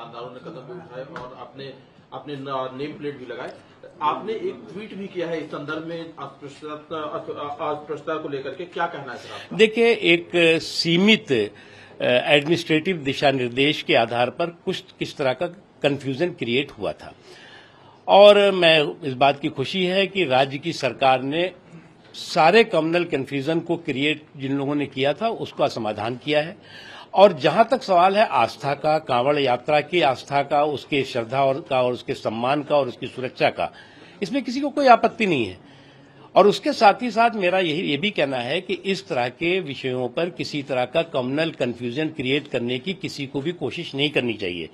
दुकानदारों ने कदम भी उठाए और अपने अपने नेम प्लेट भी लगाए। आपने एक ट्वीट भी किया है इस संदर्भ में अस्पृश्यता को लेकर के, क्या कहना है सर आपका? देखिए, एक सीमित एडमिनिस्ट्रेटिव दिशा निर्देश के आधार पर कुछ किस तरह का कंफ्यूजन क्रिएट हुआ था, और मैं इस बात की खुशी है कि राज्य की सरकार ने सारे कम्युनल कंफ्यूजन को क्रिएट जिन लोगों ने किया था उसका समाधान किया है। और जहां तक सवाल है आस्था का, कांवड़ यात्रा की आस्था का, उसके श्रद्धा और उसके सम्मान का और उसकी सुरक्षा का, इसमें किसी को कोई आपत्ति नहीं है। और उसके साथ ही साथ मेरा ये भी कहना है कि इस तरह के विषयों पर किसी तरह का कम्युनल कंफ्यूजन क्रिएट करने की किसी को भी कोशिश नहीं करनी चाहिए।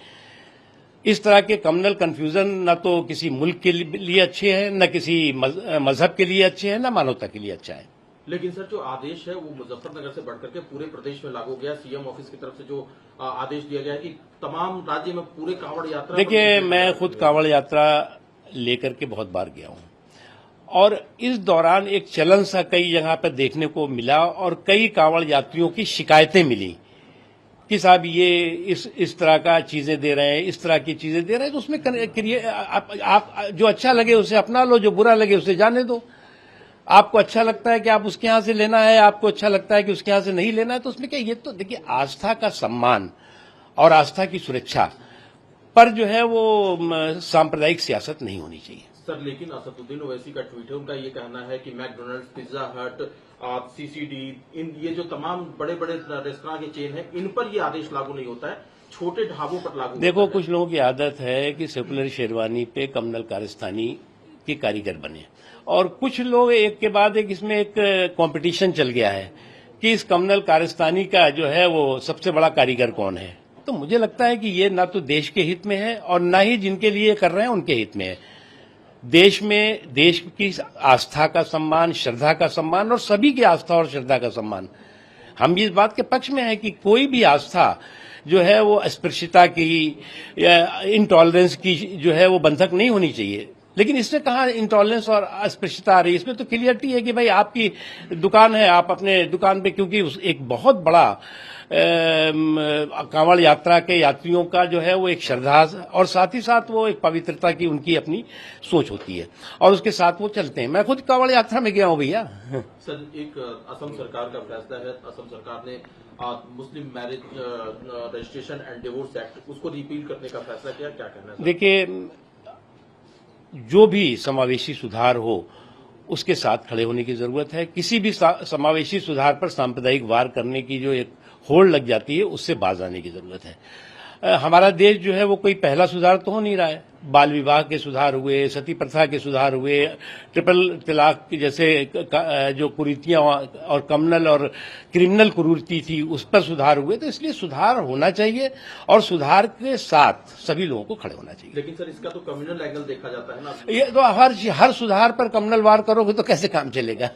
इस तरह के कम्युनल कंफ्यूजन न तो किसी मुल्क के लिए अच्छे हैं, न किसी मजहब के लिए अच्छे हैं, न मानवता के लिए अच्छा है। लेकिन सर जो आदेश है वो मुजफ्फरनगर से बढ़कर के पूरे प्रदेश में लागू हो गया। सीएम ऑफिस की तरफ से जो आदेश दिया गया है कि तमाम राज्य में पूरे कांवड़ यात्रा। देखिए, मैं खुद कांवड़ यात्रा लेकर के बहुत बार गया हूं और इस दौरान एक चलन सा कई जगह पर देखने को मिला और कई कांवड़ यात्रियों की शिकायतें मिली कि साहब ये इस तरह का चीजें दे रहे हैं, इस तरह की चीजें दे रहे हैं। तो उसमें आप जो अच्छा लगे उसे अपना लो, जो बुरा लगे उसे जाने दो। आपको अच्छा लगता है कि आप उसके यहां से लेना है, आपको अच्छा लगता है कि उसके यहां से नहीं लेना है, तो उसमें क्या, ये तो देखिए आस्था का सम्मान और आस्था की सुरक्षा पर जो है वो सांप्रदायिक सियासत नहीं होनी चाहिए। सर लेकिन असदुद्दीन ओवैसी का ट्वीट है, उनका ये कहना है कि मैकडोनल्ड्स, पिज्जा हट, सीसीडी, इन ये जो तमाम बड़े बड़े रेस्तरां के चेन है, इन पर ये आदेश लागू नहीं होता है, छोटे ढाबों पर लागू। देखो, कुछ लोगों की आदत है कि सेकुलर शेरवानी पे कम्युनल कारस्तानी के कारीगर बने, और कुछ लोग एक के बाद एक इसमें एक कंपटीशन चल गया है कि इस कम्युनल कारस्तानी का जो है वो सबसे बड़ा कारीगर कौन है। तो मुझे लगता है कि ये ना तो देश के हित में है और ना ही जिनके लिए कर रहे हैं उनके हित में है। देश में देश की आस्था का सम्मान, श्रद्धा का सम्मान और सभी की आस्था और श्रद्धा का सम्मान, हम इस बात के पक्ष में है कि कोई भी आस्था जो है वो अस्पृश्यता की या इंटॉलरेंस की जो है वो बंधक नहीं होनी चाहिए। लेकिन इसमें कहाँ इंटॉलरेंस और अस्पृश्यता आ रही है? इसमें तो क्लियरिटी है कि भाई आपकी दुकान है, आप अपने दुकान पे, क्योंकि एक बहुत बड़ा कांवड़ यात्रा के यात्रियों का जो है वो एक श्रद्धा और साथ ही साथ वो एक पवित्रता की उनकी अपनी सोच होती है और उसके साथ वो चलते हैं। मैं खुद कांवड़ यात्रा में गया हूं भैया। सर एक असम सरकार का फैसला है, असम सरकार ने मुस्लिम marriage registration and divorce act उसको रिपील करने का फैसला किया, क्या कहना है? देखिए, जो भी समावेशी सुधार हो उसके साथ खड़े होने की जरूरत है। किसी भी समावेशी सुधार पर सांप्रदायिक वार करने की जो एक होड़ लग जाती है उससे बाज आने की जरूरत है। हमारा देश जो है वो कोई पहला सुधार तो हो नहीं रहा है। बाल विवाह के सुधार हुए, सती प्रथा के सुधार हुए, ट्रिपल तलाक जैसे जो कुरीतियां और कम्युनल और क्रिमिनल कुरीति थी उस पर सुधार हुए। तो इसलिए सुधार होना चाहिए और सुधार के साथ सभी लोगों को खड़े होना चाहिए। लेकिन सर इसका तो कम्युनल एंगल देखा जाता है ना। ये तो हर सुधार पर कम्युनल वार करोगे तो कैसे काम चलेगा?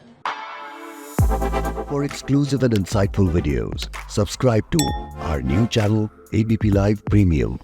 For exclusive and insightful videos, subscribe to our new channel ABP Live Premium.